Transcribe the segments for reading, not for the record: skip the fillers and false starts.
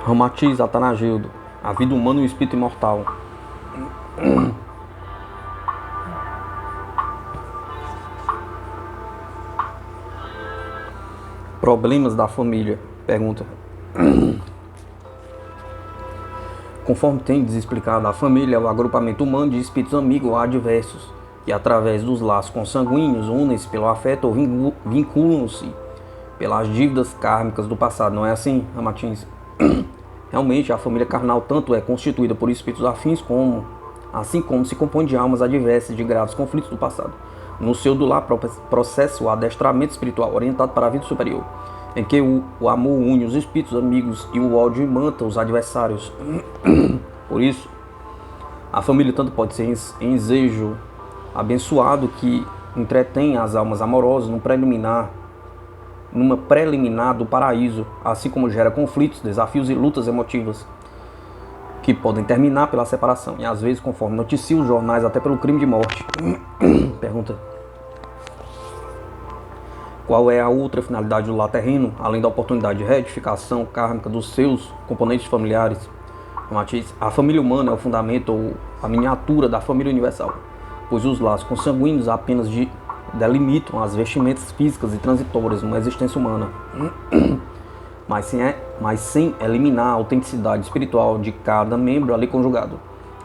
Ramatiz Atanagildo, a vida humana e o espírito imortal. Problemas da família, pergunta. Conforme tendes explicado, a família é o agrupamento humano de espíritos amigos ou adversos, que através dos laços consanguíneos unem-se pelo afeto ou vinculam-se pelas dívidas kármicas do passado. Não é assim, Ramatiz? Realmente, a família carnal tanto é constituída por espíritos afins assim como se compõe de almas adversas de graves conflitos do passado. No seu do lar processa o adestramento espiritual orientado para a vida superior, em que o amor une os espíritos amigos e o ódio imanta os adversários. Por isso, a família tanto pode ser ensejo abençoado que entretém as almas amorosas numa preliminar do paraíso, assim como gera conflitos, desafios e lutas emotivas que podem terminar pela separação e às vezes, conforme noticiam os jornais, até pelo crime de morte. Pergunta: qual é a outra finalidade do lar terreno, além da oportunidade de retificação kármica dos seus componentes familiares? Ramatiz: a família humana é o fundamento ou a miniatura da família universal, pois os laços consanguíneos apenas delimitam as vestimentas físicas e transitórias numa existência humana, mas sem eliminar a autenticidade espiritual de cada membro ali conjugado.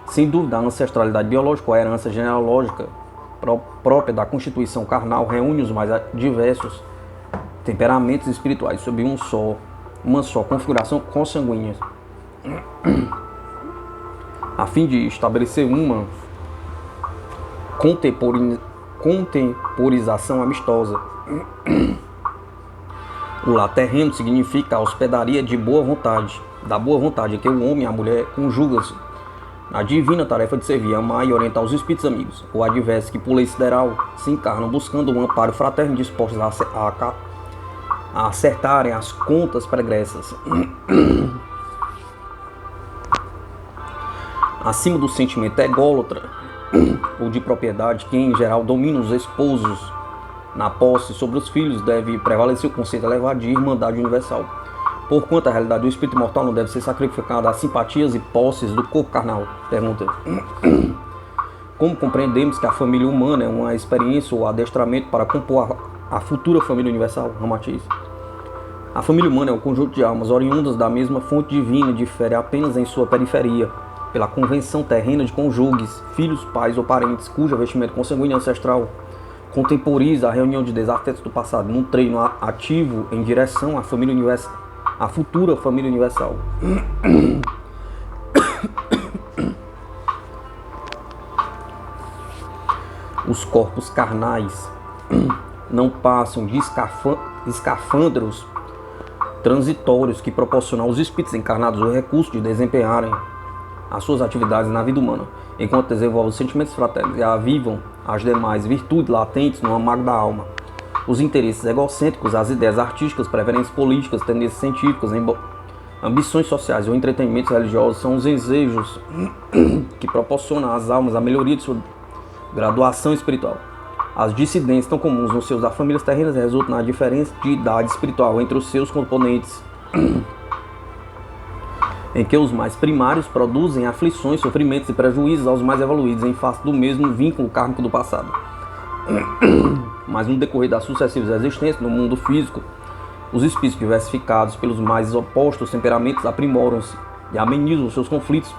Sem dúvida, a ancestralidade biológica ou a herança genealógica própria da constituição carnal reúne os mais diversos temperamentos espirituais sob uma só configuração consanguínea, a fim de estabelecer uma contemporização amistosa. O lar terreno significa a hospedaria de boa vontade, da boa vontade que o homem e a mulher conjugam-se na divina tarefa de servir, amar e orientar os espíritos amigos, ou adversos que por lei sideral se encarnam buscando um amparo fraterno dispostos a acertarem as contas pregressas. Acima do sentimento ególatra ou de propriedade, que em geral domina os esposos na posse sobre os filhos, deve prevalecer o conceito elevado de irmandade universal, porquanto a realidade do espírito mortal não deve ser sacrificada às simpatias e posses do corpo carnal. Pergunta: como compreendemos que a família humana é uma experiência ou adestramento para compor a futura família universal? Ramatiz: a família humana é um conjunto de almas oriundas da mesma fonte divina, difere apenas em sua periferia, pela convenção terrena de cônjuges, filhos, pais ou parentes, cujo vestimento consanguíneo ancestral contemporiza a reunião de desafetos do passado num treino ativo em direção à família universal, à futura família universal. Os corpos carnais não passam de escafandros transitórios que proporcionam aos espíritos encarnados o recurso de desempenharem as suas atividades na vida humana, enquanto desenvolvem os sentimentos fraternos e avivam as demais virtudes latentes no âmago da alma. Os interesses egocêntricos, as ideias artísticas, preferências políticas, tendências científicas, ambições sociais ou entretenimentos religiosos são os desejos que proporcionam às almas a melhoria de sua graduação espiritual. As dissidências tão comuns nos seios das famílias terrenas resultam na diferença de idade espiritual entre os seus componentes, em que os mais primários produzem aflições, sofrimentos e prejuízos aos mais evoluídos em face do mesmo vínculo kármico do passado. Mas no decorrer das sucessivas existências no mundo físico, os espíritos diversificados pelos mais opostos temperamentos aprimoram-se e amenizam seus conflitos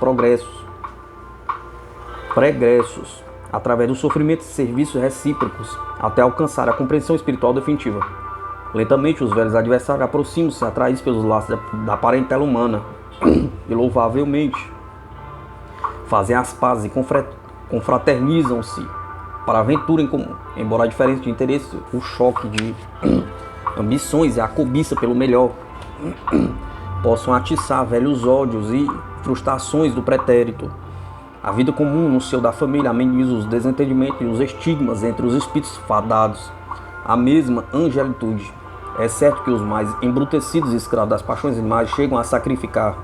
pregressos através dos sofrimentos e serviços recíprocos até alcançar a compreensão espiritual definitiva. Lentamente, os velhos adversários aproximam-se, atraídos pelos laços da parentela humana, e louvavelmente fazem as pazes e confraternizam-se para a aventura em comum, embora a diferença de interesse, o choque de ambições e a cobiça pelo melhor possam atiçar velhos ódios e frustrações do pretérito. A vida comum no seio da família ameniza os desentendimentos e os estigmas entre os espíritos fadados à mesma angelitude. É certo que os mais embrutecidos e escravos das paixões animais chegam a sacrificar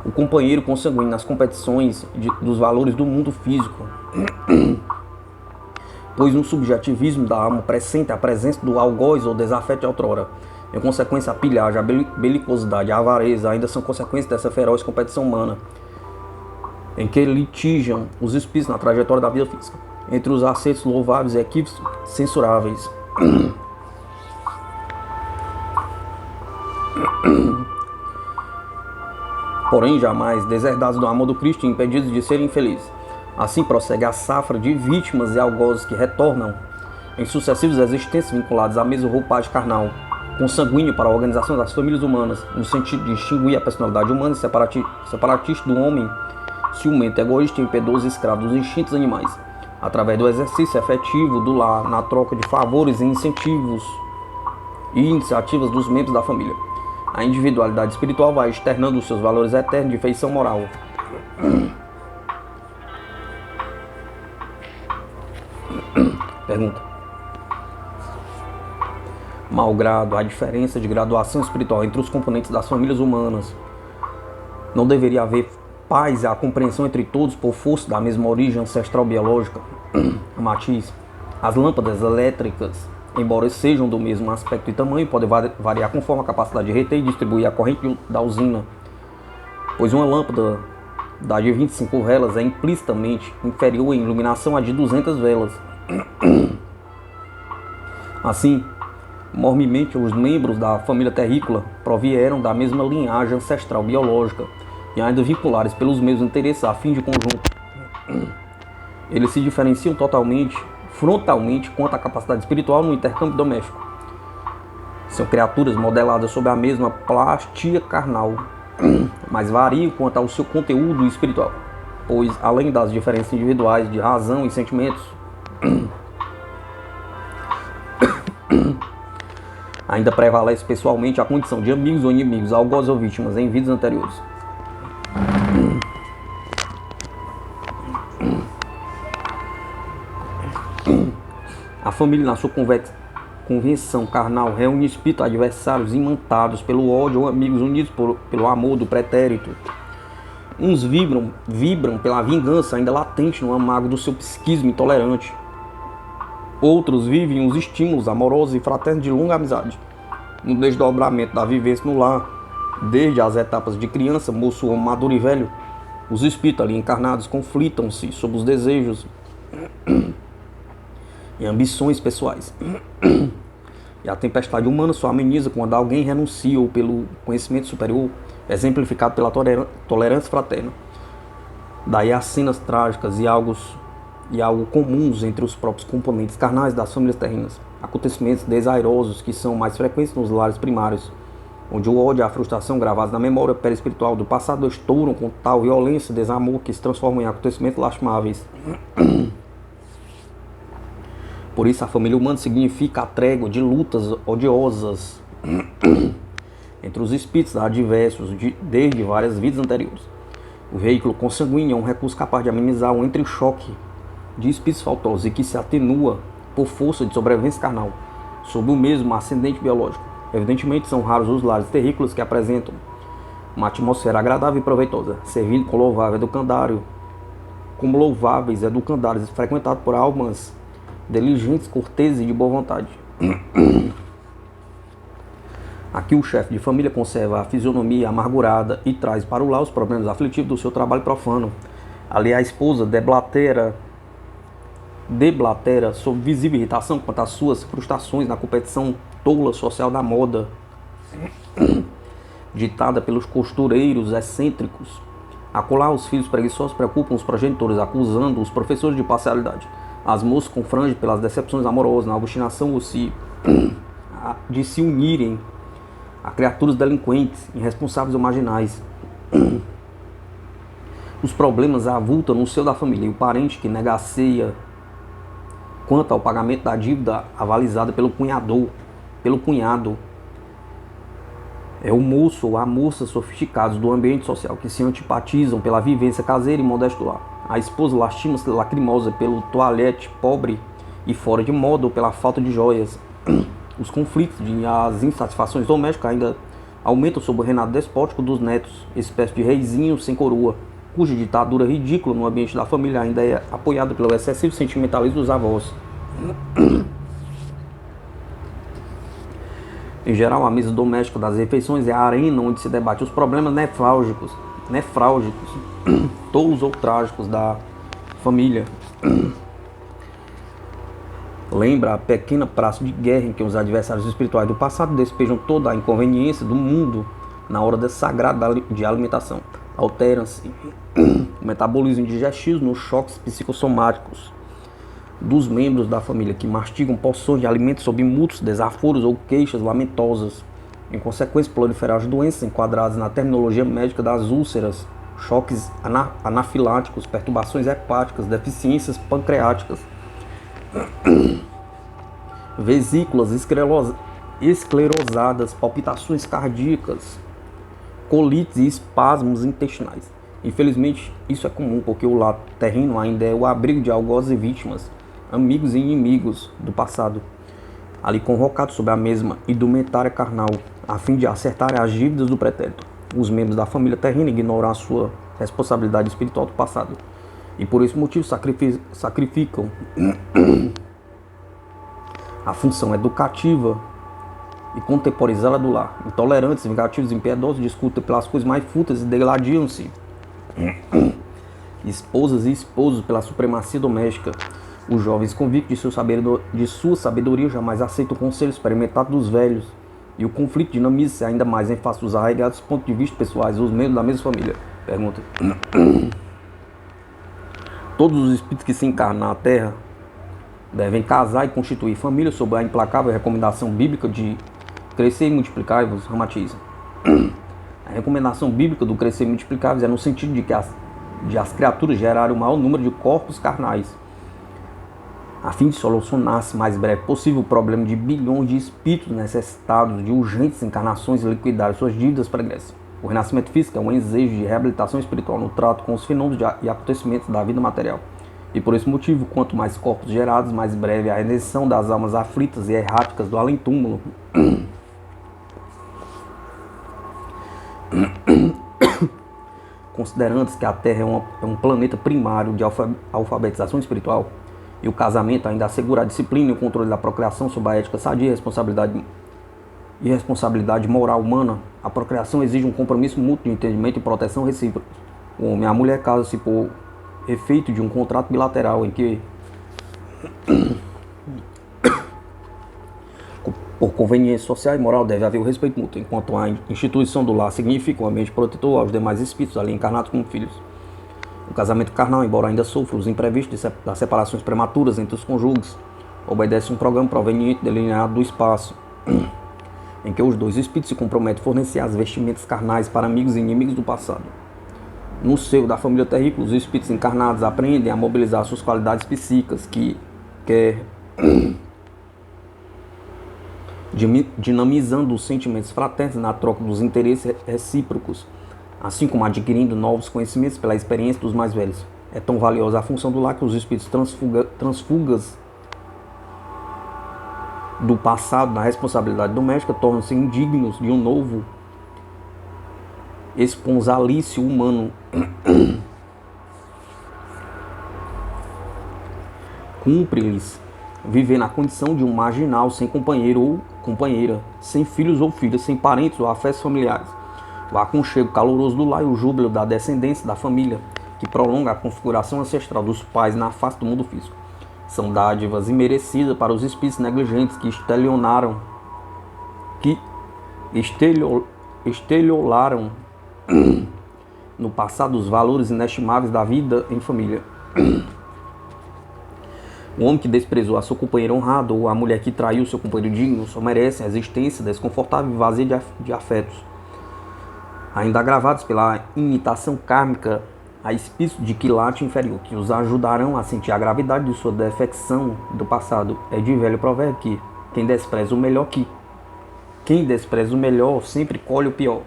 o companheiro consanguíneo nas competições dos valores do mundo físico, pois no subjetivismo da alma pressente a presença do algoz ou desafeto de outrora, Em consequência, a pilhagem, a belicosidade, a avareza ainda são consequências dessa feroz competição humana, em que litigiam os espíritos na trajetória da vida física, entre os acertos louváveis e equívocos censuráveis. Porém, jamais deserdados do amor do Cristo e impedidos de serem felizes. Assim prossegue a safra de vítimas e algozes que retornam em sucessivas existências vinculadas à mesma roupagem carnal, consanguíneo para a organização das famílias humanas, no sentido de extinguir a personalidade humana e separatista do homem, ciumento, egoísta e impiedoso escravo dos instintos animais, através do exercício efetivo do lar, na troca de favores e incentivos e iniciativas dos membros da família. A individualidade espiritual vai externando os seus valores eternos de feição moral. Pergunta: malgrado a diferença de graduação espiritual entre os componentes das famílias humanas, não deveria haver paz e a compreensão entre todos por força da mesma origem ancestral biológica? Matiz: as lâmpadas elétricas, embora sejam do mesmo aspecto e tamanho, podem variar conforme a capacidade de reter e distribuir a corrente da usina, pois uma lâmpada de 25 velas é implicitamente inferior em iluminação à de 200 velas. Assim, mormente, os membros da família terrícola provieram da mesma linhagem ancestral biológica e ainda vinculares pelos mesmos interesses a fim de conjunto. Eles se diferenciam frontalmente quanto à capacidade espiritual no intercâmbio doméstico. São criaturas modeladas sob a mesma plastia carnal, mas variam quanto ao seu conteúdo espiritual, pois, além das diferenças individuais de razão e sentimentos, ainda prevalece pessoalmente a condição de amigos ou inimigos, algozes ou vítimas em vidas anteriores. A família, na sua convenção carnal, reúne espíritos adversários imantados pelo ódio ou amigos unidos pelo amor do pretérito. Uns vibram pela vingança ainda latente no amargo do seu psiquismo intolerante. Outros vivem os estímulos amorosos e fraternos de longa amizade, no desdobramento da vivência no lar, desde as etapas de criança, moço, homem, maduro e velho. Os espíritos ali encarnados conflitam-se sobre os desejos e ambições pessoais. E a tempestade humana só ameniza quando alguém renuncia ou pelo conhecimento superior, exemplificado pela tolerância fraterna. Daí as cenas trágicas e algo comuns entre os próprios componentes carnais das famílias terrenas, acontecimentos desairosos que são mais frequentes nos lares primários, onde o ódio e a frustração gravados na memória perispiritual do passado estouram com tal violência e desamor que se transformam em acontecimentos lastimáveis. Por isso, a família humana significa a trégua de lutas odiosas entre os espíritos adversos desde várias vidas anteriores. O veículo consanguíneo é um recurso capaz de amenizar o entrechoque de espíritos faltosos e que se atenua por força de sobrevivência carnal, sob o mesmo ascendente biológico. Evidentemente, são raros os lares terrícolas que apresentam uma atmosfera agradável e proveitosa, servindo como louváveis educandários frequentados por almas diligentes, corteses e de boa vontade. Aqui o chefe de família conserva a fisionomia amargurada e traz para o lar os problemas aflitivos do seu trabalho profano. Ali a esposa deblatera sob visível irritação quanto às suas frustrações na competição tola social da moda, ditada pelos costureiros excêntricos. Acolá os filhos preguiçosos preocupam os progenitores, acusando os professores de parcialidade. As moças confrangem pelas decepções amorosas, na obstinação de se unirem a criaturas delinquentes, irresponsáveis ou marginais. Os problemas avultam no seio da família, e o parente que negaceia quanto ao pagamento da dívida avalizada pelo cunhado, é o moço ou a moça sofisticados do ambiente social que se antipatizam pela vivência caseira e modesta do lar. A esposa lastima-se lacrimosa pelo toalete pobre e fora de moda ou pela falta de joias. Os conflitos e as insatisfações domésticas ainda aumentam sob o reinado despótico dos netos, espécie de reizinho sem coroa, cuja ditadura ridícula no ambiente da família ainda é apoiada pelo excessivo sentimentalismo dos avós. Em geral, a mesa doméstica das refeições é a arena onde se debate os problemas nefrálgicos, tolos ou trágicos da família. Lembra a pequena praça de guerra em que os adversários espirituais do passado despejam toda a inconveniência do mundo na hora dessa sagrada de alimentação. Altera-se o metabolismo digestivo nos choques psicossomáticos dos membros da família que mastigam porções de alimentos sob mútuos desaforos ou queixas lamentosas. Em consequência, proliferam as doenças enquadradas na terminologia médica das úlceras, choques anafiláticos, perturbações hepáticas, deficiências pancreáticas, vesículas esclerosadas, palpitações cardíacas, colites e espasmos intestinais. Infelizmente, isso é comum porque o lar terreno ainda é o abrigo de algozes e vítimas, amigos e inimigos do passado, ali convocados sobre a mesma indumentária carnal, a fim de acertar as dívidas do pretérito. Os membros da família terrena ignoram a sua responsabilidade espiritual do passado e por esse motivo sacrificam a função educativa e contemporizada do lar. Intolerantes, vingativos, impiedosos, discutem pelas coisas mais fúteis e degladiam-se. Esposas e esposos pela supremacia doméstica. Os jovens convictos de sua sabedoria jamais aceitam o conselho experimentado dos velhos. E o conflito dinamiza-se ainda mais em face dos arraigados pontos de vista pessoais dos membros da mesma família. Pergunta. Todos os espíritos que se encarnam na Terra devem casar e constituir família sob a implacável recomendação bíblica de crescer e multiplicar-vos, Ramatiza. A recomendação bíblica do crescer e multiplicar-vos é no sentido de que as criaturas gerarem o maior número de corpos carnais, a fim de solucionar-se o mais breve possível o problema de bilhões de espíritos necessitados de urgentes encarnações e liquidar suas dívidas pregressas. O renascimento físico é um desejo de reabilitação espiritual no trato com os fenômenos e acontecimentos da vida material. E por esse motivo, quanto mais corpos gerados, mais breve a redenção das almas aflitas e erráticas do além-túmulo. Considerando-se que a Terra é um planeta primário de alfabetização espiritual, e o casamento ainda assegura a disciplina e o controle da procriação sob a ética sadia e responsabilidade moral humana, a procriação exige um compromisso mútuo de entendimento e proteção recíproca. O homem e a mulher casam-se por efeito de um contrato bilateral em que, por conveniência social e moral, deve haver o respeito mútuo, enquanto a instituição do lar significa um ambiente protetor aos demais espíritos ali encarnados como filhos. O casamento carnal, embora ainda sofra os imprevistos das separações prematuras entre os cônjuges, obedece um programa proveniente delineado do espaço, em que os dois espíritos se comprometem a fornecer as vestimentas carnais para amigos e inimigos do passado. No seio da família terrícola, os espíritos encarnados aprendem a mobilizar suas qualidades psíquicas, que dinamizando os sentimentos fraternos na troca dos interesses recíprocos, assim como adquirindo novos conhecimentos pela experiência dos mais velhos. É tão valiosa a função do lar que os espíritos transfugas do passado na responsabilidade doméstica tornam-se indignos de um novo esponsalício humano. Cumpre-lhes viver na condição de um marginal, sem companheiro ou companheira, sem filhos ou filhas, sem parentes ou afetos familiares. O aconchego caloroso do lar e o júbilo da descendência da família, que prolonga a configuração ancestral dos pais na face do mundo físico, são dádivas imerecidas para os espíritos negligentes que estelionaram no passado os valores inestimáveis da vida em família. O homem que desprezou a sua companheira honrada ou a mulher que traiu seu companheiro digno só merecem a existência desconfortável e vazia de afetos, ainda agravados pela imitação kármica a espíritos de quilate inferior, que os ajudarão a sentir a gravidade de sua defecção do passado. É de velho provérbio que quem despreza o melhor sempre colhe o pior.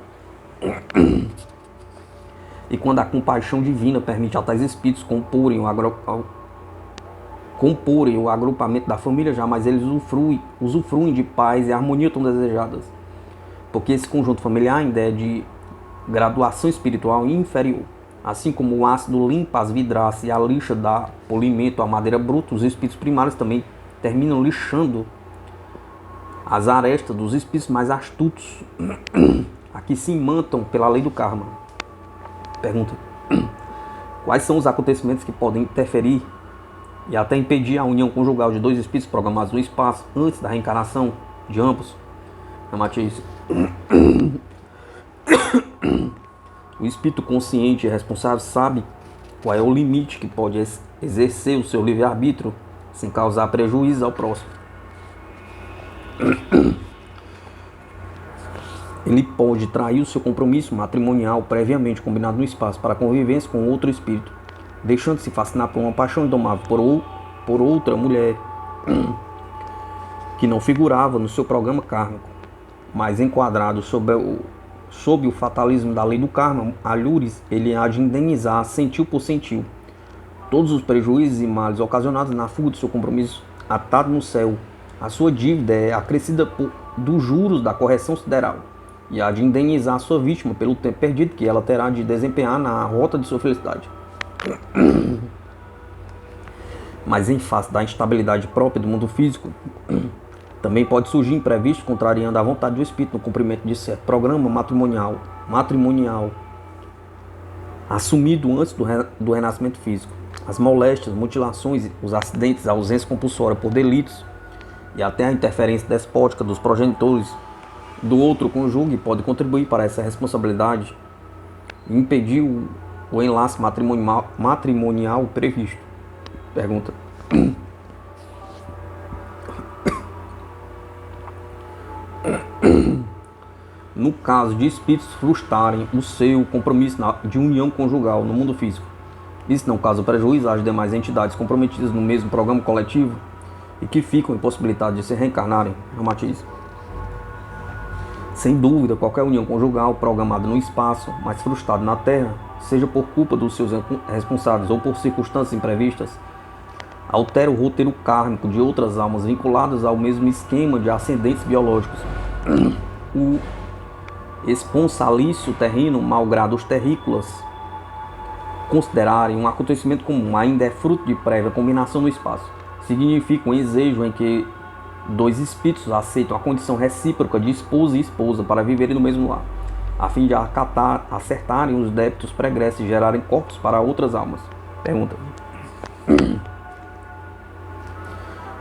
E quando a compaixão divina permite a tais espíritos comporem o agrupamento da família, jamais eles usufruem de paz e harmonia tão desejadas, porque esse conjunto familiar ainda é de graduação espiritual inferior. Assim como o ácido limpa as vidraças e a lixa dá polimento à madeira bruta, os espíritos primários também terminam lixando as arestas dos espíritos mais astutos, a que se imantam pela lei do karma. Pergunta: quais são os acontecimentos que podem interferir e até impedir a união conjugal de dois espíritos programados no espaço antes da reencarnação de ambos? Matias: o espírito consciente e responsável sabe qual é o limite que pode exercer o seu livre-arbítrio sem causar prejuízo ao próximo. Ele pode trair o seu compromisso matrimonial previamente combinado no espaço para a convivência com outro espírito, deixando-se fascinar por uma paixão indomável por outra mulher que não figurava no seu programa kármico, mas enquadrado sob o fatalismo da lei do karma, alhures, ele há de indenizar centil por centil todos os prejuízos e males ocasionados na fuga do seu compromisso atado no céu. A sua dívida é acrescida dos juros da correção sideral e há de indenizar a sua vítima pelo tempo perdido que ela terá de desempenhar na rota de sua felicidade. Mas em face da instabilidade própria do mundo físico, também pode surgir imprevisto contrariando a vontade do espírito no cumprimento de certo programa matrimonial assumido antes do renascimento físico. As moléstias, mutilações, os acidentes, a ausência compulsória por delitos e até a interferência despótica dos progenitores do outro cônjuge pode contribuir para essa responsabilidade e impedir o enlace matrimonial previsto. Pergunta: no caso de espíritos frustrarem o seu compromisso de união conjugal no mundo físico, isso não causa prejuízo às demais entidades comprometidas no mesmo programa coletivo e que ficam impossibilitadas de se reencarnarem? Matias: sem dúvida, qualquer união conjugal programada no espaço, mas frustrada na Terra, seja por culpa dos seus responsáveis ou por circunstâncias imprevistas, altera o roteiro kármico de outras almas vinculadas ao mesmo esquema de ascendentes biológicos. O esponsalício terreno, malgrado os terrícolas considerarem um acontecimento comum, ainda é fruto de prévia combinação no espaço. Significa um ensejo em que dois espíritos aceitam a condição recíproca de esposo e esposa para viverem no mesmo lar, a fim de acertarem os débitos pregressos e gerarem corpos para outras almas. Pergunta: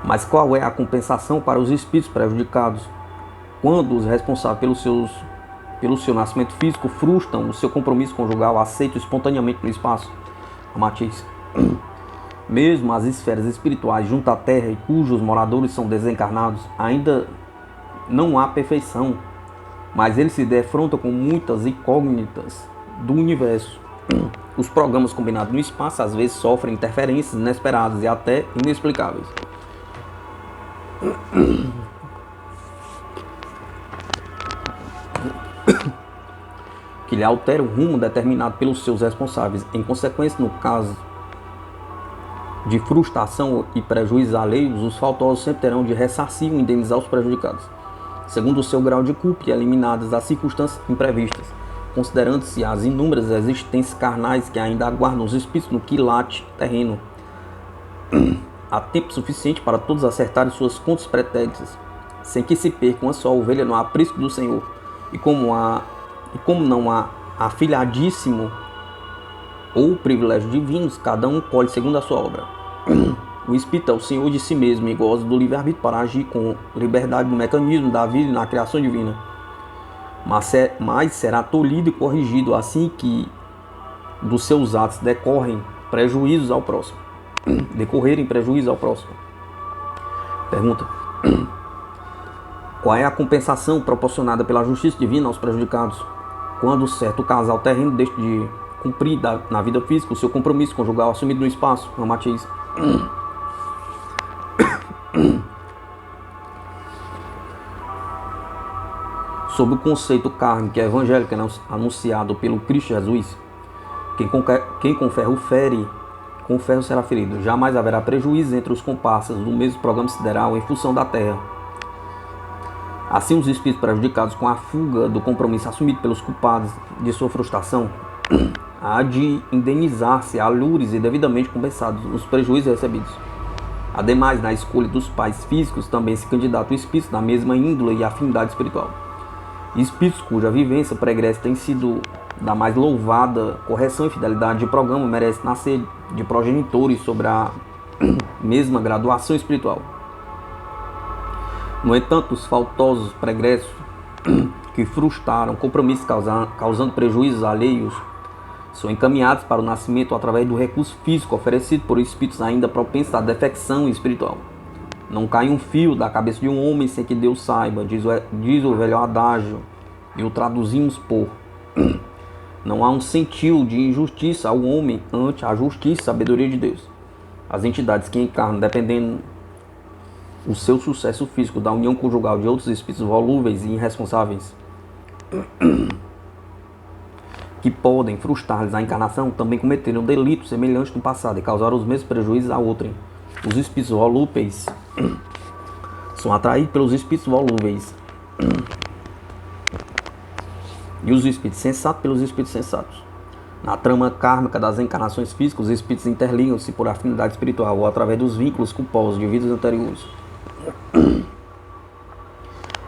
mas qual é a compensação para os espíritos prejudicados quando os responsáveis pelo seu nascimento físico frustram o seu compromisso conjugal aceito espontaneamente no espaço? Matias: mesmo as esferas espirituais junto à Terra e cujos moradores são desencarnados, ainda não há perfeição, mas eles se defrontam com muitas incógnitas do universo. Os programas combinados no espaço às vezes sofrem interferências inesperadas e até inexplicáveis. Que lhe altera o rumo determinado pelos seus responsáveis. Em consequência, no caso de frustração e prejuízos alheios, os faltosos sempre terão de ressarcir ou indenizar os prejudicados, segundo o seu grau de culpa e eliminadas as circunstâncias imprevistas, considerando-se as inúmeras existências carnais que ainda aguardam os espíritos no quilate terreno. Há tempo suficiente para todos acertarem suas contas pretéritas, sem que se perca uma só ovelha no aprisco do Senhor. E como não há afilhadíssimo ou privilégios divinos, cada um colhe segundo a sua obra. O espírito é o senhor de si mesmo e goza do livre-arbítrio para agir com liberdade no mecanismo da vida e na criação divina. Mas será tolhido e corrigido assim que dos seus atos decorrerem prejuízos ao próximo. Pergunta: qual é a compensação proporcionada pela justiça divina aos prejudicados quando certo casal terreno deixa de cumprir na vida física o seu compromisso conjugal assumido no espaço? Matias: sob o conceito kármico e evangélico anunciado pelo Cristo Jesus, quem com ferro fere, com ferro será ferido. Jamais haverá prejuízo entre os comparsas do mesmo programa sideral em função da Terra. Assim, os espíritos prejudicados com a fuga do compromisso assumido pelos culpados de sua frustração há de indenizar-se a alhures e devidamente compensados os prejuízos recebidos. Ademais, na escolha dos pais físicos também se candidata o espírito da mesma índole e afinidade espiritual. Espíritos cuja vivência pregressa tem sido da mais louvada correção e fidelidade de programa merece nascer de progenitores sobre a mesma graduação espiritual. No entanto, os faltosos pregressos que frustraram compromissos causando prejuízos alheios são encaminhados para o nascimento através do recurso físico oferecido por espíritos ainda propensos à defecção espiritual. Não cai um fio da cabeça de um homem sem que Deus saiba, diz o velho adágio, e o traduzimos por: não há um centil de injustiça ao homem ante a justiça e sabedoria de Deus. As entidades que encarnam, dependendo o seu sucesso físico da união conjugal de outros espíritos volúveis e irresponsáveis, que podem frustrar-lhes a encarnação, também cometeram delitos semelhantes no passado e causaram os mesmos prejuízos a outrem. Os espíritos volúveis são atraídos pelos espíritos volúveis e os espíritos sensatos pelos espíritos sensatos. Na trama kármica das encarnações físicas, os espíritos interligam-se por afinidade espiritual ou através dos vínculos culposos de vidas anteriores.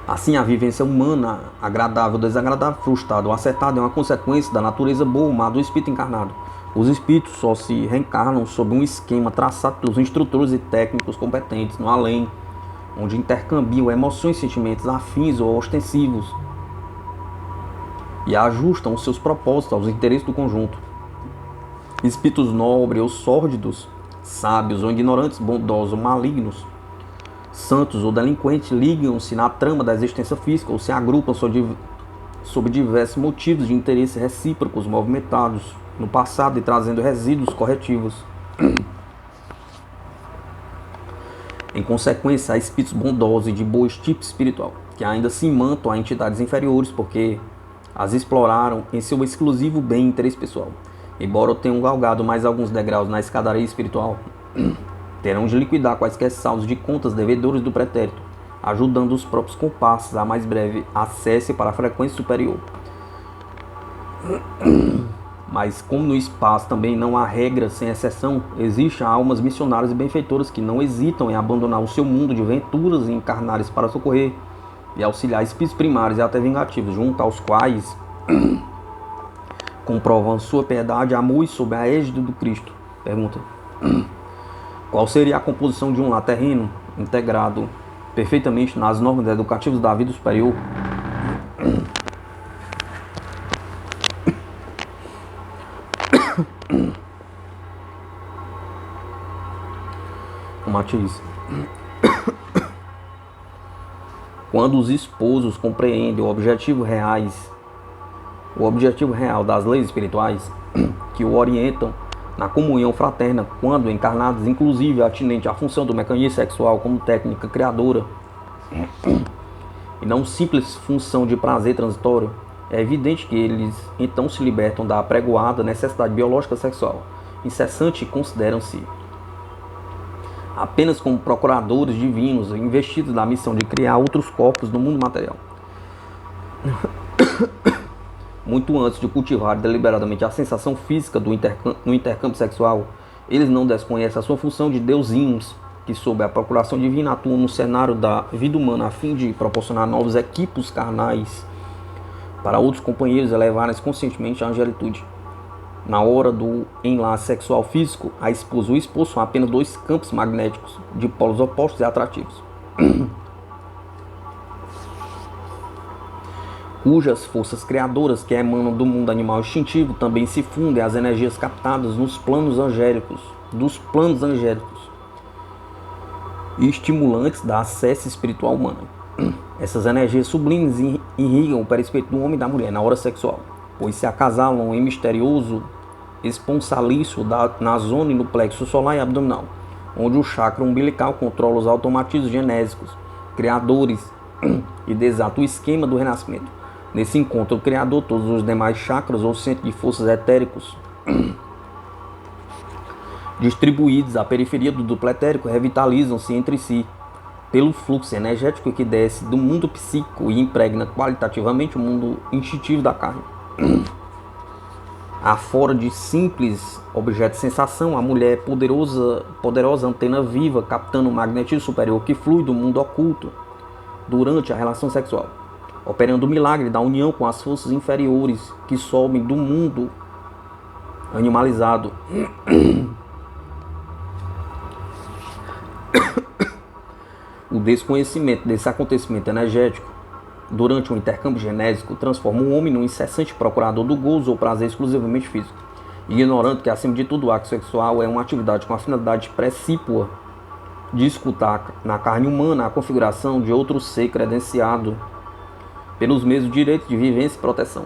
Assim, a vivência humana, agradável, desagradável, frustrada ou acertada, é uma consequência da natureza boa ou má do espírito encarnado. Os espíritos só se reencarnam sob um esquema traçado pelos instrutores e técnicos competentes no além, onde intercambiam emoções e sentimentos afins ou ostensivos e ajustam os seus propósitos aos interesses do conjunto. Espíritos nobres ou sórdidos, sábios ou ignorantes, bondosos ou malignos, santos ou delinquentes, ligam-se na trama da existência física ou se agrupam sob diversos motivos de interesse recíprocos movimentados no passado e trazendo resíduos corretivos. Em consequência, há espíritos bondosos e de boa estirpe espiritual, que ainda se imantam a entidades inferiores porque as exploraram em seu exclusivo bem e interesse pessoal. Embora tenham galgado mais alguns degraus na escadaria espiritual, terão de liquidar quaisquer saldos de contas devedores do pretérito, ajudando os próprios comparsas a mais breve acesso para a frequência superior. Mas como no espaço também não há regra sem exceção, existem almas missionárias e benfeitoras que não hesitam em abandonar o seu mundo de venturas e encarnares para socorrer e auxiliar espíritos primários e até vingativos, junto aos quais comprovam sua piedade e amor sob a égide do Cristo. Pergunta: qual seria a composição de um lar terreno integrado perfeitamente nas normas educativas da vida superior? O Matiz: quando os esposos compreendem o objetivo real das leis espirituais que o orientam na comunhão fraterna, quando encarnados, inclusive atinente à função do mecanismo sexual como técnica criadora e não simples função de prazer transitório, é evidente que eles então se libertam da apregoada necessidade biológica sexual incessante e consideram-se apenas como procuradores divinos investidos da missão de criar outros corpos no mundo material. Muito antes de cultivar deliberadamente a sensação física no intercâmbio sexual, eles não desconhecem a sua função de deusinhos, que sob a procuração divina atuam no cenário da vida humana a fim de proporcionar novos equipos carnais para outros companheiros elevarem-se conscientemente à angelitude. Na hora do enlace sexual físico, a esposa e o esposo são apenas dois campos magnéticos de polos opostos e atrativos, cujas forças criadoras que emanam do mundo animal instintivo também se fundem às energias captadas dos planos angélicos e estimulantes da acesse espiritual humana. Essas energias sublimes irrigam o perispírito do homem e da mulher na hora sexual, pois se acasalam em misterioso esponsalício na zona e no plexo solar e abdominal, onde o chakra umbilical controla os automatismos genésicos, criadores e desata o esquema do renascimento. Nesse encontro, o Criador, todos os demais chakras ou centros de forças etéricos distribuídos à periferia do duplo etérico revitalizam-se entre si pelo fluxo energético que desce do mundo psíquico e impregna qualitativamente o mundo instintivo da carne. Afora de simples objeto de sensação, a mulher é poderosa antena viva, captando o magnetismo superior que flui do mundo oculto durante a relação sexual, operando o milagre da união com as forças inferiores que sobem do mundo animalizado. O desconhecimento desse acontecimento energético durante um intercâmbio genésico transforma o homem num incessante procurador do gozo ou prazer exclusivamente físico, ignorando que, acima de tudo, o ato sexual é uma atividade com a finalidade precípua de escutar na carne humana a configuração de outro ser credenciado pelos mesmos direitos de vivência e proteção.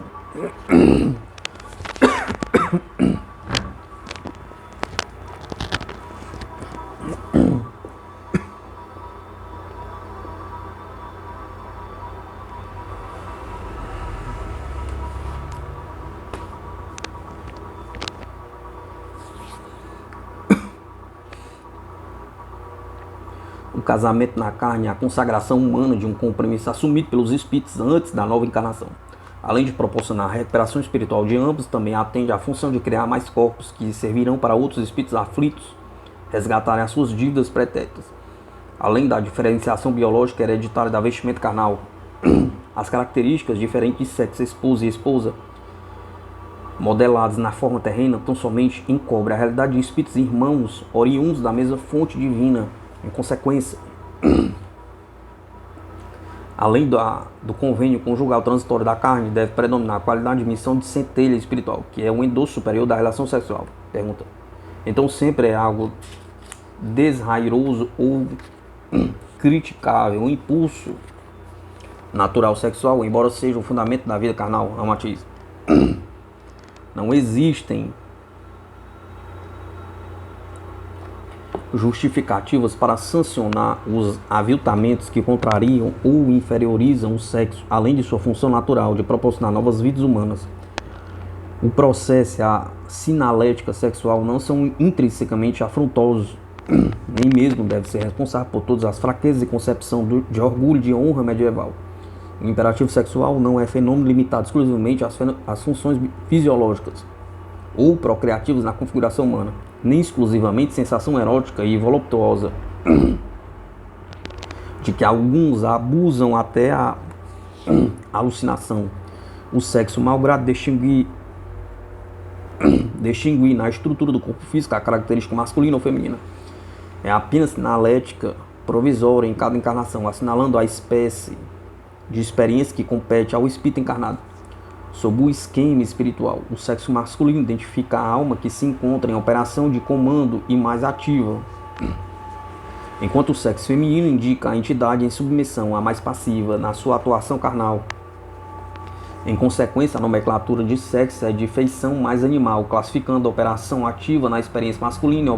O casamento na carne é a consagração humana de um compromisso assumido pelos espíritos antes da nova encarnação. Além de proporcionar a recuperação espiritual de ambos, também atende à função de criar mais corpos que servirão para outros espíritos aflitos resgatarem as suas dívidas pretéritas. Além da diferenciação biológica hereditária da vestimenta carnal, as características diferentes de sexo esposo e esposa, modeladas na forma terrena, tão somente encobrem a realidade de espíritos irmãos oriundos da mesma fonte divina. Em consequência, além do convênio conjugal transitório da carne, deve predominar a qualidade de missão de centelha espiritual, que é o endosso superior da relação sexual. Pergunta. Então sempre é algo desrairoso ou criticável, um impulso natural sexual, embora seja o fundamento da vida carnal, é um matiz. Não existem justificativas para sancionar os aviltamentos que contrariam ou inferiorizam o sexo, além de sua função natural de proporcionar novas vidas humanas. O processo e a sinalética sexual não são intrinsecamente afrontosos, nem mesmo deve ser responsável por todas as fraquezas e concepção de orgulho de honra medieval. O imperativo sexual não é fenômeno limitado exclusivamente às funções fisiológicas ou procriativas na configuração humana, nem exclusivamente sensação erótica e voluptuosa, de que alguns abusam até a alucinação. O sexo, malgrado distinguir na estrutura do corpo físico a característica masculina ou feminina, é apenas sinalética provisória em cada encarnação, assinalando a espécie de experiência que compete ao espírito encarnado. Sob o esquema espiritual, o sexo masculino identifica a alma que se encontra em operação de comando e mais ativa, enquanto o sexo feminino indica a entidade em submissão, a mais passiva, na sua atuação carnal. Em consequência, a nomenclatura de sexo é de feição mais animal, classificando a operação ativa na experiência masculina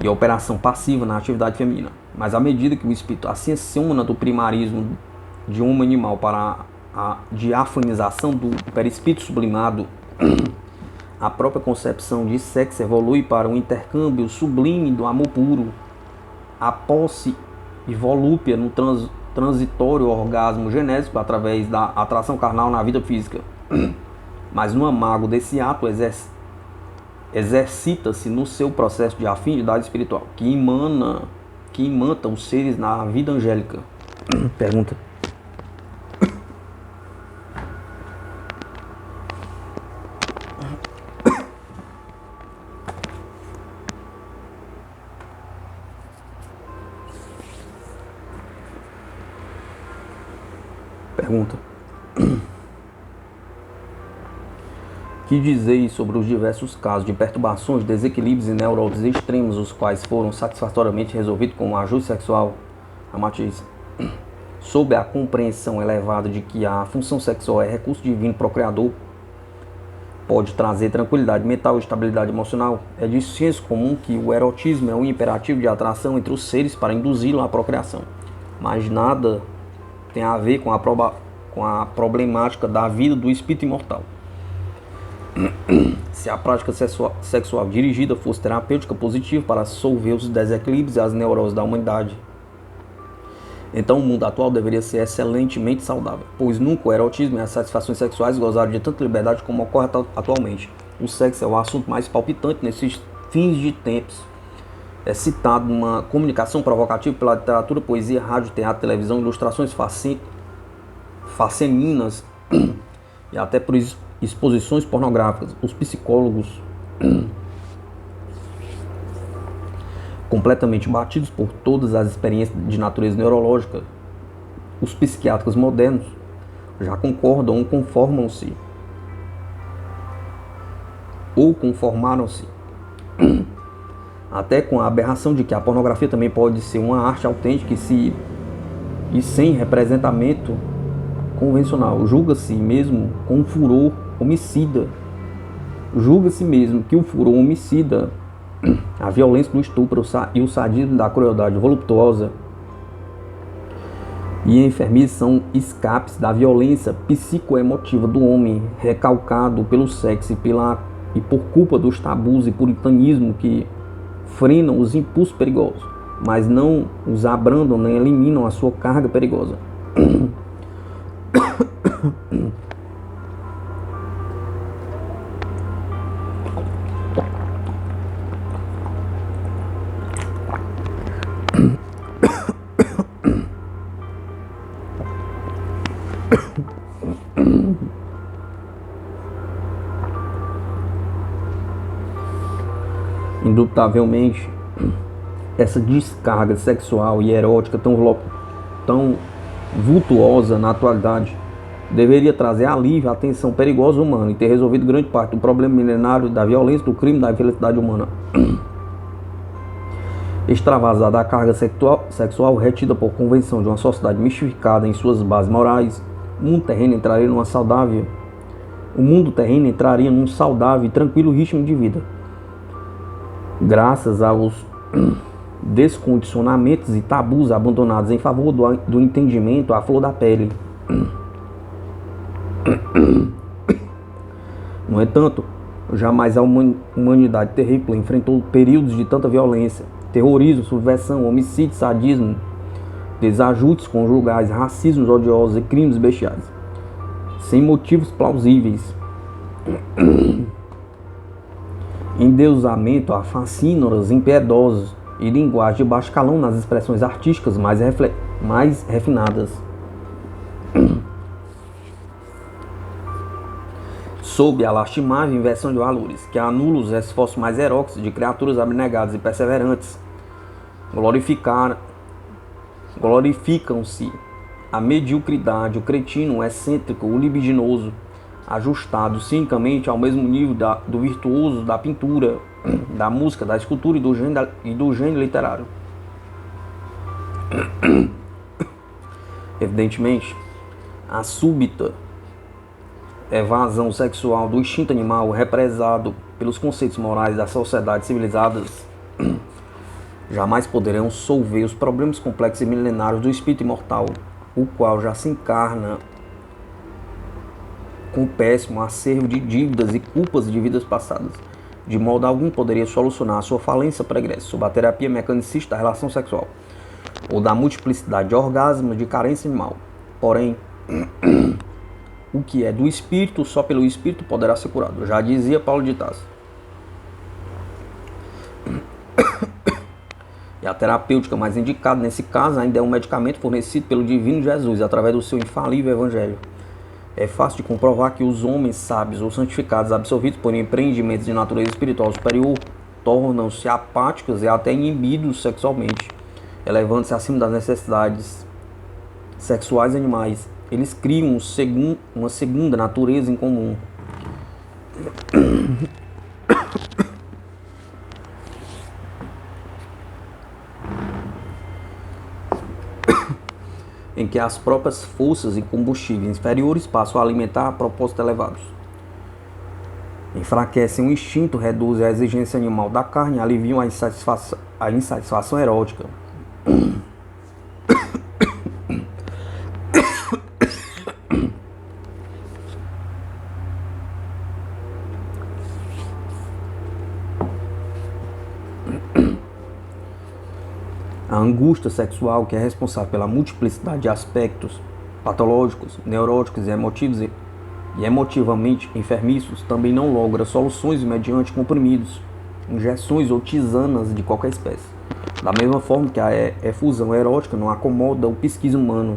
e a operação passiva na atividade feminina. Mas à medida que o espírito ascensiona do primarismo de um animal para a diafanização do perispírito sublimado, a própria concepção de sexo evolui para um intercâmbio sublime do amor puro, a posse e volúpia no transitório orgasmo genésico através da atração carnal na vida física. Mas no amago desse ato exercita-se no seu processo de afinidade espiritual, que imanta os seres na vida angélica. Pergunta. Pergunta. Que dizeis sobre os diversos casos de perturbações, desequilíbrios e neuroses extremos, os quais foram satisfatoriamente resolvidos com o ajuste sexual? Amatiz. Sob a compreensão elevada de que a função sexual é recurso divino procriador, pode trazer tranquilidade mental e estabilidade emocional, é de senso comum que o erotismo é um imperativo de atração entre os seres para induzi-lo à procriação. Mas nada tem a ver com a problemática da vida do espírito imortal. Se a prática sexual dirigida fosse terapêutica positiva para solver os desequilíbrios e as neuroses da humanidade, Então o mundo atual deveria ser excelentemente saudável, pois nunca o erotismo e as satisfações sexuais gozaram de tanta liberdade como ocorre atualmente. O sexo é o assunto mais palpitante nesses fins de tempos. É citado numa comunicação provocativa pela literatura, poesia, rádio, teatro, televisão, ilustrações faceminas e até por exposições pornográficas. Os psicólogos, completamente batidos por todas as experiências de natureza neurológica, os psiquiatras modernos já concordam ou conformam-se ou conformaram-se até com a aberração de que a pornografia também pode ser uma arte autêntica e sem representamento convencional. Julga-se mesmo com um furor homicida. Julga-se mesmo que o furor homicida, a violência do estupro e o sadismo da crueldade voluptuosa e a enfermice são escapes da violência psicoemotiva do homem, recalcado pelo sexo e por culpa dos tabus e puritanismo que frenam os impulsos perigosos, mas não os abrandam nem eliminam a sua carga perigosa. Indubitavelmente, essa descarga sexual e erótica tão vultuosa na atualidade deveria trazer alívio à tensão perigosa humana e ter resolvido grande parte do problema milenário da violência, do crime e da infelicidade humana. Extravasada a carga sexual retida por convenção de uma sociedade mistificada em suas bases morais, o mundo terreno entraria num saudável e tranquilo ritmo de vida. Graças aos descondicionamentos e tabus abandonados em favor do entendimento à flor da pele. No entanto, jamais a humanidade terrícola enfrentou períodos de tanta violência, terrorismo, subversão, homicídio, sadismo, desajustes conjugais, racismos odiosos e crimes bestiais, sem motivos plausíveis. Endeusamento a fascínoras impiedosos e linguagem de baixo calão nas expressões artísticas mais refinadas. Sob a lastimável inversão de valores, que anula os esforços mais heróicos de criaturas abnegadas e perseverantes, glorificam-se a mediocridade, o cretino, o excêntrico, o libidinoso, ajustado cinicamente ao mesmo nível do virtuoso da pintura, da música, da escultura e do gênio literário. Evidentemente, a súbita evasão sexual do instinto animal represado pelos conceitos morais das sociedades civilizadas jamais poderão solver os problemas complexos e milenários do espírito imortal, o qual já se encarna com péssimo acervo de dívidas e culpas de vidas passadas. De modo algum poderia solucionar a sua falência pregressa sob a terapia mecanicista da relação sexual ou da multiplicidade de orgasmos de carência animal. Porém, o que é do espírito, só pelo espírito poderá ser curado. Já dizia Paulo de Tarso. E a terapêutica mais indicada nesse caso ainda é um medicamento fornecido pelo divino Jesus através do seu infalível evangelho. É fácil de comprovar que os homens sábios ou santificados absorvidos por empreendimentos de natureza espiritual superior tornam-se apáticos e até inibidos sexualmente, elevando-se acima das necessidades sexuais animais. Eles criam uma segunda natureza em comum. Em que as próprias forças e combustíveis inferiores passam a alimentar propósitos elevados. Enfraquecem o instinto, reduzem a exigência animal da carne e aliviam a insatisfação erótica. angústia sexual, que é responsável pela multiplicidade de aspectos patológicos, neuróticos e emotivos e emotivamente enfermiços, também não logra soluções mediante comprimidos, injeções ou tisanas de qualquer espécie. Da mesma forma que a efusão erótica não acomoda o psiquismo humano,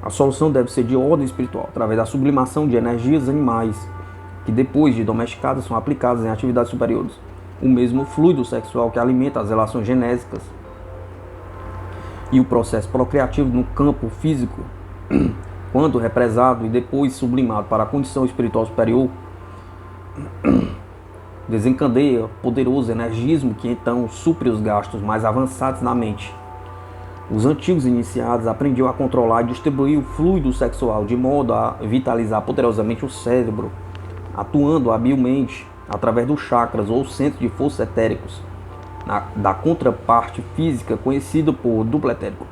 a solução deve ser de ordem espiritual, através da sublimação de energias animais, que depois de domesticadas são aplicadas em atividades superiores. O mesmo fluido sexual que alimenta as relações genésicas e o processo procriativo no campo físico, quando represado e depois sublimado para a condição espiritual superior, desencadeia poderoso energismo que então supre os gastos mais avançados na mente. Os antigos iniciados aprendiam a controlar e distribuir o fluido sexual de modo a vitalizar poderosamente o cérebro, atuando habilmente através dos chakras ou centros de força etéricos, da contraparte física conhecida por duplo etérico.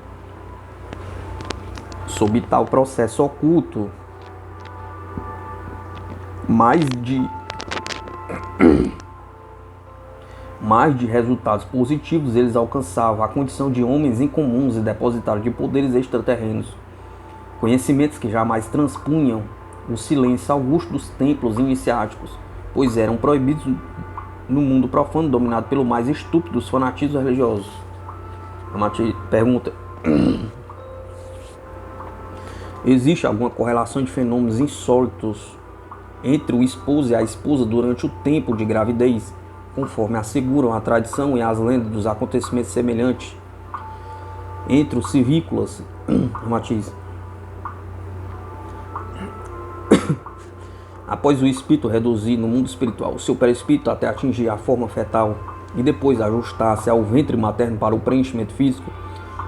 Sob tal processo oculto, mais de resultados positivos, eles alcançavam a condição de homens incomuns e depositários de poderes extraterrenos, conhecimentos que jamais transpunham o silêncio augusto dos templos iniciáticos, pois eram proibidos no mundo profano dominado pelo mais estúpido dos fanatismos religiosos. A pergunta: existe alguma correlação de fenômenos insólitos entre o esposo e a esposa durante o tempo de gravidez, conforme asseguram a tradição e as lendas dos acontecimentos semelhantes entre os civícolas? Matiz: após o espírito reduzir no mundo espiritual o seu perispírito até atingir a forma fetal e depois ajustar-se ao ventre materno para o preenchimento físico,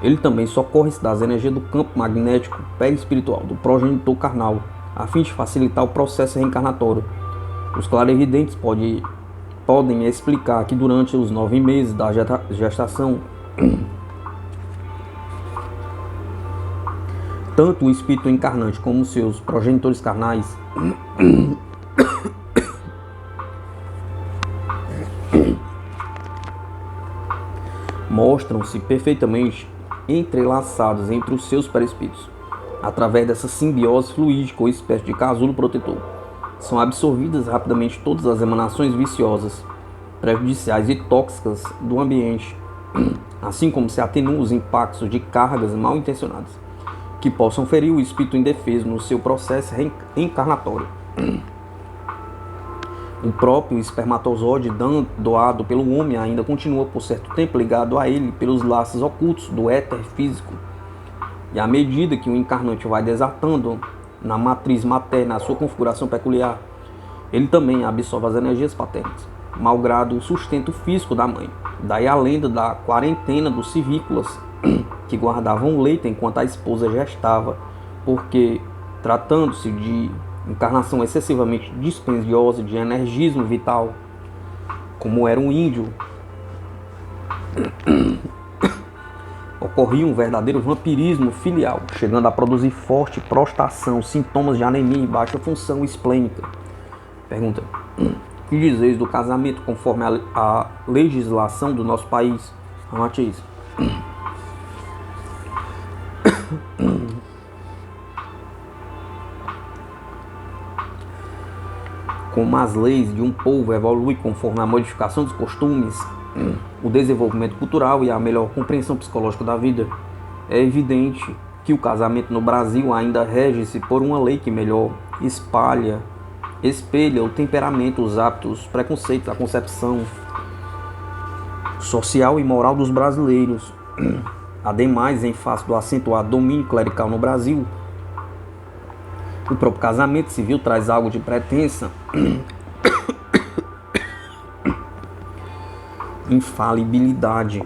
ele também socorre-se das energias do campo magnético perispiritual do progenitor carnal, a fim de facilitar o processo reencarnatório. Os clarividentes podem explicar que durante os 9 meses da gestação, tanto o espírito encarnante como seus progenitores carnais mostram-se perfeitamente entrelaçados entre os seus perispíritos. Através dessa simbiose fluídica ou espécie de casulo protetor, são absorvidas rapidamente todas as emanações viciosas, prejudiciais e tóxicas do ambiente, assim como se atenuam os impactos de cargas mal intencionadas, que possam ferir o espírito indefeso no seu processo reencarnatório. O próprio espermatozoide doado pelo homem ainda continua por certo tempo ligado a ele pelos laços ocultos do éter físico, e à medida que o encarnante vai desatando na matriz materna a sua configuração peculiar, ele também absorve as energias paternas, malgrado o sustento físico da mãe. Daí a lenda da quarentena dos civícolas, que guardavam leite enquanto a esposa gestava, porque, tratando-se de encarnação excessivamente dispendiosa de energismo vital, como era um índio, ocorria um verdadeiro vampirismo filial, chegando a produzir forte prostração, sintomas de anemia e baixa função esplênica. Pergunta: que dizeis do casamento conforme a legislação do nosso país? Matiz: como as leis de um povo evoluem conforme a modificação dos costumes, o desenvolvimento cultural e a melhor compreensão psicológica da vida, é evidente que o casamento no Brasil ainda rege-se por uma lei que melhor espelha o temperamento, os hábitos, os preconceitos, a concepção social e moral dos brasileiros. Ademais, em face do acentuado domínio clerical no Brasil, o próprio casamento civil traz algo de pretensa infalibilidade.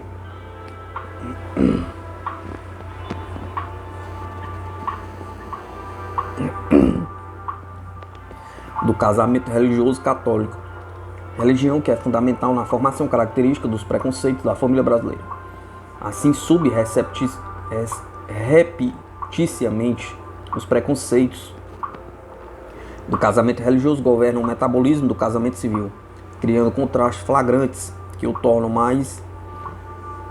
Do casamento religioso católico, religião que é fundamental na formação característica dos preconceitos da família brasileira. Assim, repeticiamente, os preconceitos do casamento religioso governam o metabolismo do casamento civil, criando contrastes flagrantes que o tornam mais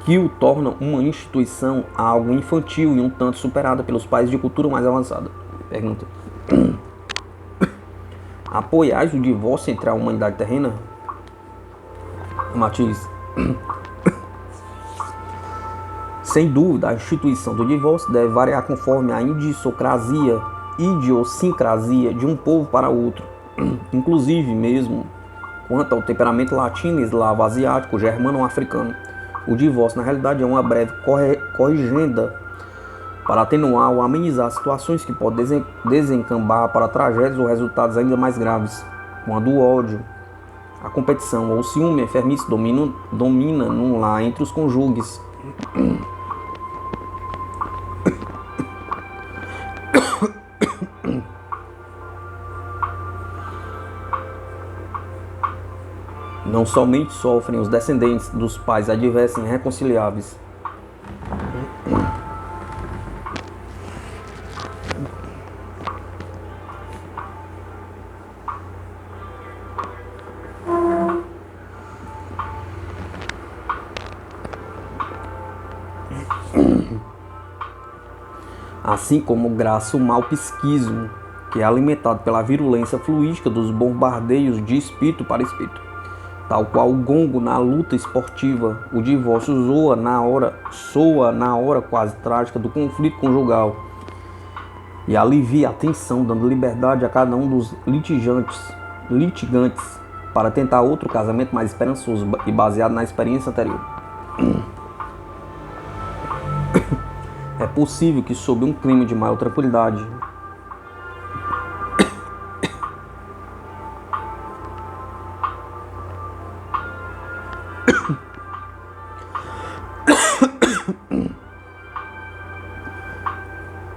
que o torna uma instituição algo infantil e um tanto superada pelos países de cultura mais avançada. Pergunta: apoiais o divórcio entre a humanidade terrena? Matiz: sem dúvida, a instituição do divórcio deve variar conforme a idiosincrasia de um povo para outro, inclusive mesmo quanto ao temperamento latino, eslavo, asiático, germano ou africano. O divórcio, na realidade, é uma breve corrigenda para atenuar ou amenizar situações que podem desencambar para tragédias ou resultados ainda mais graves, quando o ódio, a competição ou o ciúme enfermiço domina num lar entre os cônjuges. Não somente sofrem os descendentes dos pais adversos e irreconciliáveis. Assim como graças ao mau psiquismo, que é alimentado pela virulência fluídica dos bombardeios de espírito para espírito. Tal qual o gongo na luta esportiva, o divórcio soa na hora quase trágica do conflito conjugal e alivia a tensão, dando liberdade a cada um dos litigantes para tentar outro casamento mais esperançoso e baseado na experiência anterior. É possível que, sob um clima de maior tranquilidade,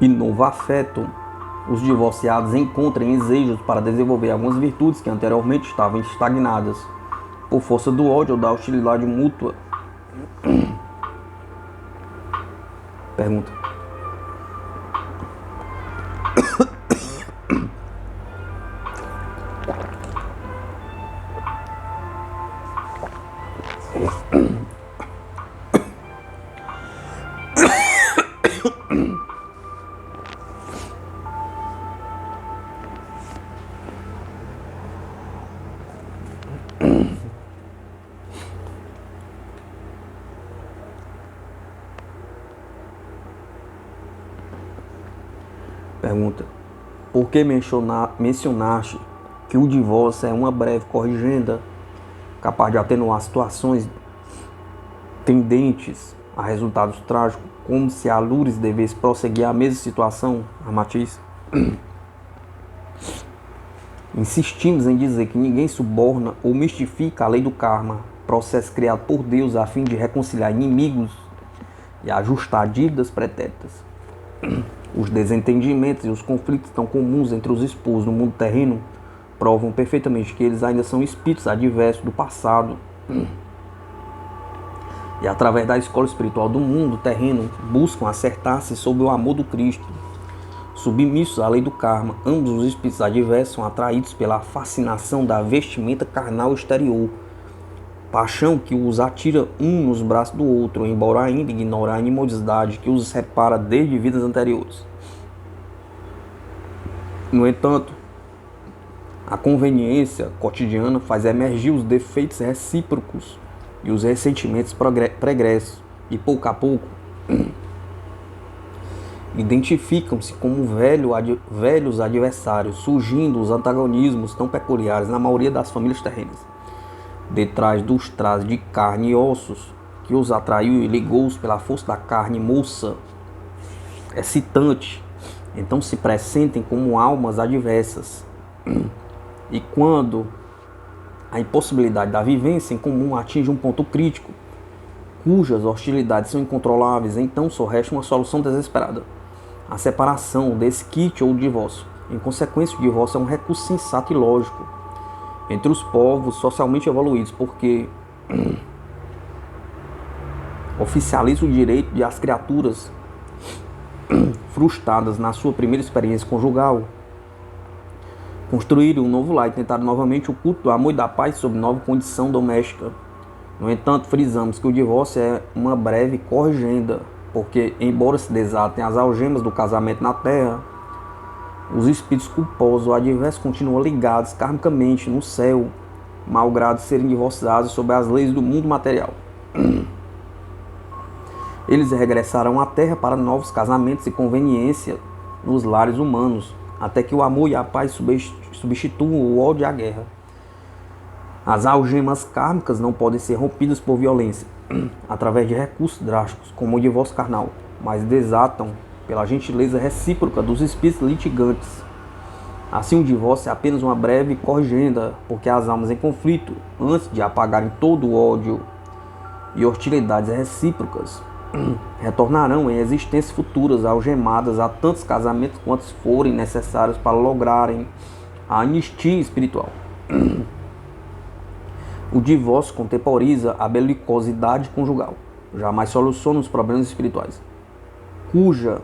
e novo afeto, os divorciados encontrem desejos para desenvolver algumas virtudes que anteriormente estavam estagnadas por força do ódio ou da hostilidade mútua. Pergunta: por que mencionaste que o divórcio é uma breve corrigenda capaz de atenuar situações tendentes a resultados trágicos, como se a Lourdes devesse prosseguir a mesma situação? Matiz: insistimos em dizer que ninguém suborna ou mistifica a lei do karma, processo criado por Deus a fim de reconciliar inimigos e ajustar dívidas pretéritas. Os desentendimentos e os conflitos tão comuns entre os esposos no mundo terreno provam perfeitamente que eles ainda são espíritos adversos do passado. E através da escola espiritual do mundo terreno buscam acertar-se sob o amor do Cristo. Submissos à lei do karma, ambos os espíritos adversos são atraídos pela fascinação da vestimenta carnal exterior, paixão que os atira um nos braços do outro, embora ainda ignorar a animosidade que os separa desde vidas anteriores. No entanto, a conveniência cotidiana faz emergir os defeitos recíprocos e os ressentimentos pregressos, e pouco a pouco identificam-se como velhos adversários, surgindo os antagonismos tão peculiares na maioria das famílias terrenas. Detrás dos traços de carne e ossos que os atraiu e ligou-os pela força da carne moça, excitante, então se pressentem como almas adversas. E quando a impossibilidade da vivência em comum atinge um ponto crítico, cujas hostilidades são incontroláveis, então só resta uma solução desesperada: a separação, o desquite ou o divórcio. Em consequência, o divórcio é um recurso sensato e lógico entre os povos socialmente evoluídos, porque oficializa o direito de as criaturas frustradas na sua primeira experiência conjugal construírem um novo lar e tentar novamente o culto do amor e da paz sob nova condição doméstica. No entanto, frisamos que o divórcio é uma breve corrigenda, porque, embora se desatem as algemas do casamento na terra, os espíritos culposos ou adversos continuam ligados karmicamente no céu, malgrado serem divorciados sob as leis do mundo material. Eles regressarão à terra para novos casamentos e conveniência nos lares humanos, até que o amor e a paz substituam o ódio e a guerra. As algemas kármicas não podem ser rompidas por violência, através de recursos drásticos, como o divórcio carnal, mas desatam pela gentileza recíproca dos espíritos litigantes. Assim, o divórcio é apenas uma breve corrigenda, porque as almas em conflito, antes de apagarem todo o ódio e hostilidades recíprocas, retornarão em existências futuras algemadas a tantos casamentos quantos forem necessários para lograrem a anistia espiritual. O divórcio contemporiza a belicosidade conjugal, jamais soluciona os problemas espirituais, cuja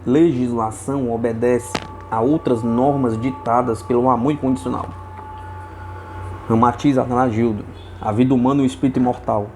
legislação obedece a outras normas ditadas pelo amor incondicional. Ramatiz Atanagildo, a vida humana e o espírito imortal.